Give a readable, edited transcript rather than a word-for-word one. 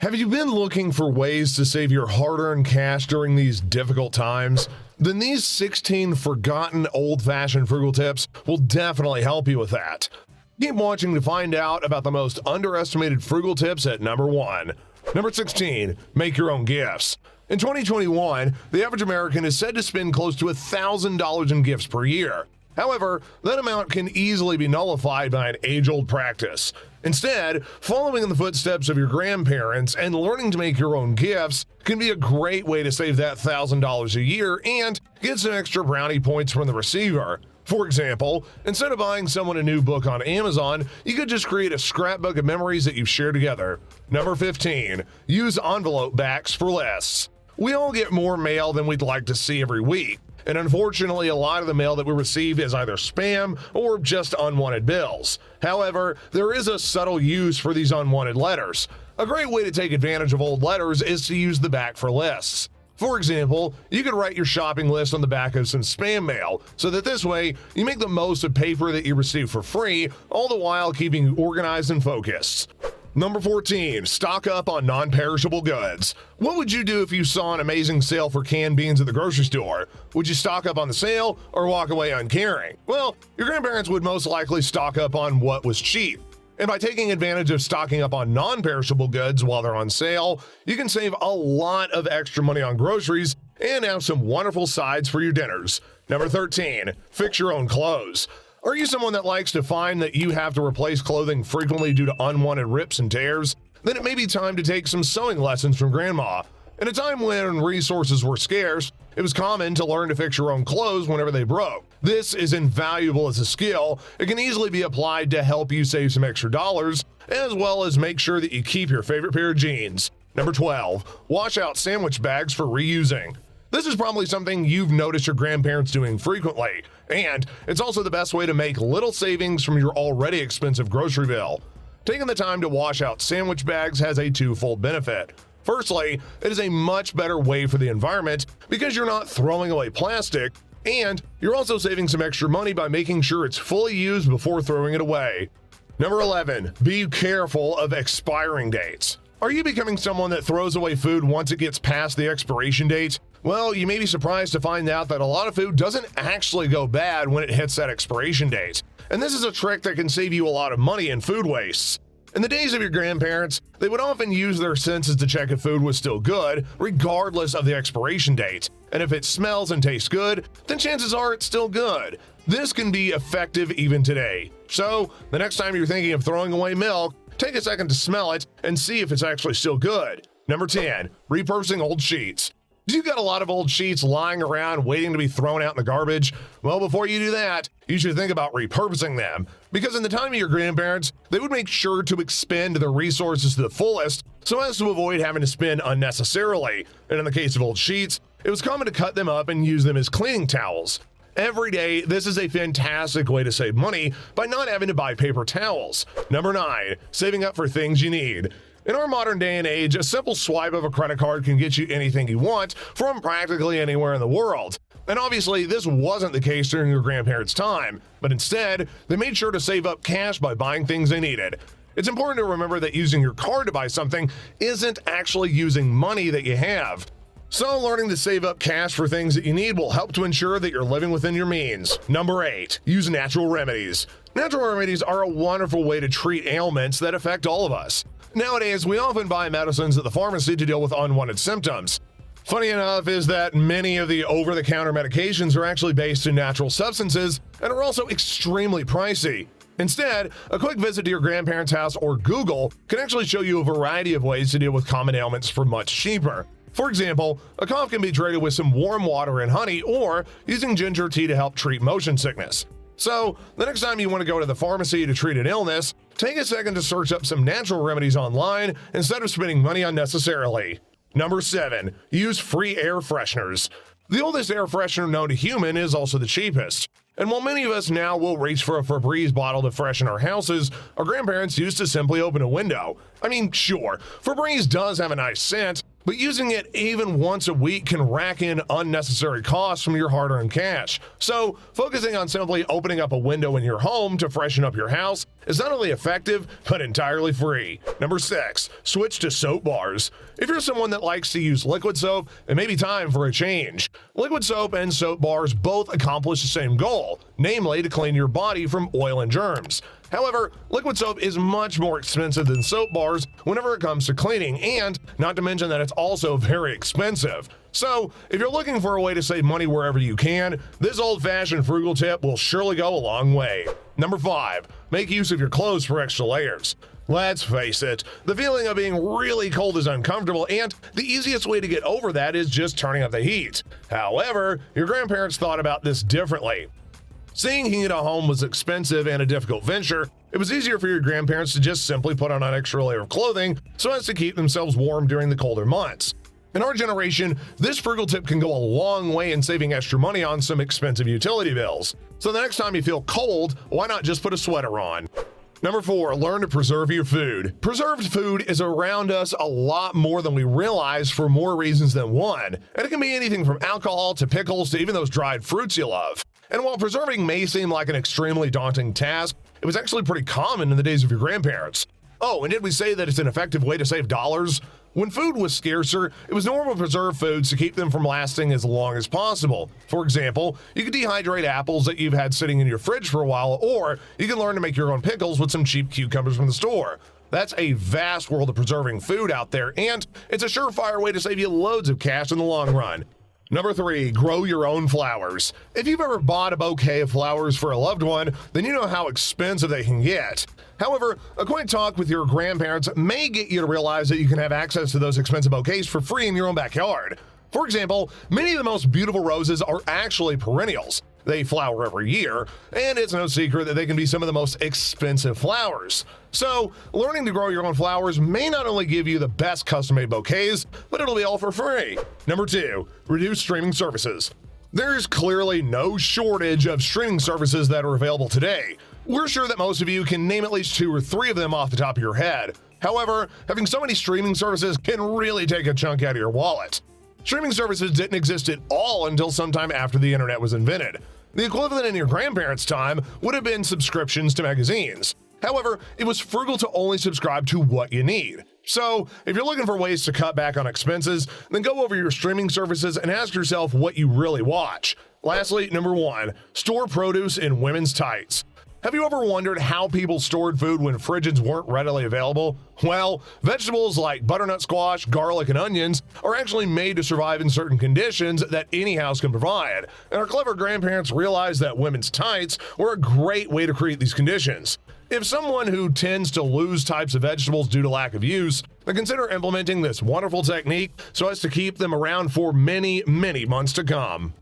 Have you been looking for ways to save your hard-earned cash during these difficult times? Then these 16 forgotten old-fashioned frugal tips will definitely help you with that. Keep watching to find out about the most underestimated frugal tips at number 1. Number 16, make your own gifts. In 2021, the average American is said to spend close to $1,000 in gifts per year. However, that amount can easily be nullified by an age-old practice. Instead, following in the footsteps of your grandparents and learning to make your own gifts can be a great way to save that $1,000 a year and get some extra brownie points from the receiver. For example, instead of buying someone a new book on Amazon, you could just create a scrapbook of memories that you've shared together. Number 15, use envelope backs for lists. We all get more mail than we'd like to see every week. And unfortunately, a lot of the mail that we receive is either spam or just unwanted bills. However, there is a subtle use for these unwanted letters. A great way to take advantage of old letters is to use the back for lists. For example, you could write your shopping list on the back of some spam mail, so that this way you make the most of paper that you receive for free, all the while keeping you organized and focused. Number 14, stock up on non-perishable goods. What would you do if you saw an amazing sale for canned beans at the grocery store? Would you stock up on the sale or walk away uncaring? Well, your grandparents would most likely stock up on what was cheap. And by taking advantage of stocking up on non-perishable goods while they're on sale, you can save a lot of extra money on groceries and have some wonderful sides for your dinners. Number 13, fix your own clothes. Are you someone that likes to find that you have to replace clothing frequently due to unwanted rips and tears? Then it may be time to take some sewing lessons from Grandma. In a time when resources were scarce, it was common to learn to fix your own clothes whenever they broke. This is invaluable as a skill. It can easily be applied to help you save some extra dollars, as well as make sure that you keep your favorite pair of jeans. Number 12, wash out sandwich bags for reusing. This is probably something you've noticed your grandparents doing frequently, and it's also the best way to make little savings from your already expensive grocery bill. Taking the time to wash out sandwich bags has a twofold benefit. Firstly, it is a much better way for the environment because you're not throwing away plastic, and you're also saving some extra money by making sure it's fully used before throwing it away. Number 11, be careful of expiring dates. Are you becoming someone that throws away food once it gets past the expiration date? Well, you may be surprised to find out that a lot of food doesn't actually go bad when it hits that expiration date. And this is a trick that can save you a lot of money in food wastes. In the days of your grandparents, they would often use their senses to check if food was still good, regardless of the expiration date. And if it smells and tastes good, then chances are it's still good. This can be effective even today. So, the next time you're thinking of throwing away milk, take a second to smell it and see if it's actually still good. Number 10, repurposing old sheets. Do you got a lot of old sheets lying around waiting to be thrown out in the garbage? Well, before you do that, you should think about repurposing them. Because in the time of your grandparents, they would make sure to expend their resources to the fullest so as to avoid having to spend unnecessarily. And in the case of old sheets, it was common to cut them up and use them as cleaning towels. Every day, this is a fantastic way to save money by not having to buy paper towels. Number 9, saving up for things you need. In our modern day and age, a simple swipe of a credit card can get you anything you want from practically anywhere in the world. And obviously, this wasn't the case during your grandparents' time, but instead, they made sure to save up cash by buying things they needed. It's important to remember that using your card to buy something isn't actually using money that you have. So learning to save up cash for things that you need will help to ensure that you're living within your means. Number 8, use natural remedies. Natural remedies are a wonderful way to treat ailments that affect all of us. Nowadays, we often buy medicines at the pharmacy to deal with unwanted symptoms. Funny enough is that many of the over-the-counter medications are actually based in natural substances and are also extremely pricey. Instead, a quick visit to your grandparents' house or Google can actually show you a variety of ways to deal with common ailments for much cheaper. For example, a cough can be treated with some warm water and honey or using ginger tea to help treat motion sickness. So, the next time you want to go to the pharmacy to treat an illness, take a second to search up some natural remedies online instead of spending money unnecessarily. Number 7, use free air fresheners. The oldest air freshener known to human is also the cheapest. And while many of us now will reach for a Febreze bottle to freshen our houses, our grandparents used to simply open a window. I mean, sure, Febreze does have a nice scent, But using it even once a week can rack in unnecessary costs from your hard-earned cash. So, focusing on simply opening up a window in your home to freshen up your house is not only effective, but entirely free. Number 6, switch to soap bars. If you're someone that likes to use liquid soap, it may be time for a change. Liquid soap and soap bars both accomplish the same goal, namely to clean your body from oil and germs. However, liquid soap is much more expensive than soap bars whenever it comes to cleaning, and not to mention that it's also very expensive. So, if you're looking for a way to save money wherever you can, this old-fashioned frugal tip will surely go a long way. Number 5, make use of your clothes for extra layers. Let's face it, the feeling of being really cold is uncomfortable, and the easiest way to get over that is just turning up the heat. However, your grandparents thought about this differently. Seeing heat at home was expensive and a difficult venture, it was easier for your grandparents to just simply put on an extra layer of clothing so as to keep themselves warm during the colder months. In our generation, this frugal tip can go a long way in saving extra money on some expensive utility bills. So the next time you feel cold, why not just put a sweater on? Number 4, learn to preserve your food. Preserved food is around us a lot more than we realize for more reasons than one, and it can be anything from alcohol to pickles to even those dried fruits you love. And while preserving may seem like an extremely daunting task, it was actually pretty common in the days of your grandparents. Oh, and did we say that it's an effective way to save dollars? When food was scarcer, it was normal to preserve foods to keep them from lasting as long as possible. For example, you could dehydrate apples that you've had sitting in your fridge for a while, or you can learn to make your own pickles with some cheap cucumbers from the store. That's a vast world of preserving food out there, and it's a surefire way to save you loads of cash in the long run. Number 3, grow your own flowers. If you've ever bought a bouquet of flowers for a loved one, then you know how expensive they can get. However, a quick talk with your grandparents may get you to realize that you can have access to those expensive bouquets for free in your own backyard. For example, many of the most beautiful roses are actually perennials. They flower every year, and it's no secret that they can be some of the most expensive flowers. So, learning to grow your own flowers may not only give you the best custom-made bouquets, but it'll be all for free. Number 2, reduce streaming services. There's clearly no shortage of streaming services that are available today. We're sure that most of you can name at least 2 or 3 of them off the top of your head. However, having so many streaming services can really take a chunk out of your wallet. Streaming services didn't exist at all until sometime after the internet was invented. The equivalent in your grandparents' time would have been subscriptions to magazines. However, it was frugal to only subscribe to what you need. So, if you're looking for ways to cut back on expenses, then go over your streaming services and ask yourself what you really watch. Lastly, number 1, store produce in women's tights. Have you ever wondered how people stored food when fridges weren't readily available? Well, vegetables like butternut squash, garlic, and onions are actually made to survive in certain conditions that any house can provide. And our clever grandparents realized that women's tights were a great way to create these conditions. If someone who tends to lose types of vegetables due to lack of use, then consider implementing this wonderful technique so as to keep them around for many, many months to come.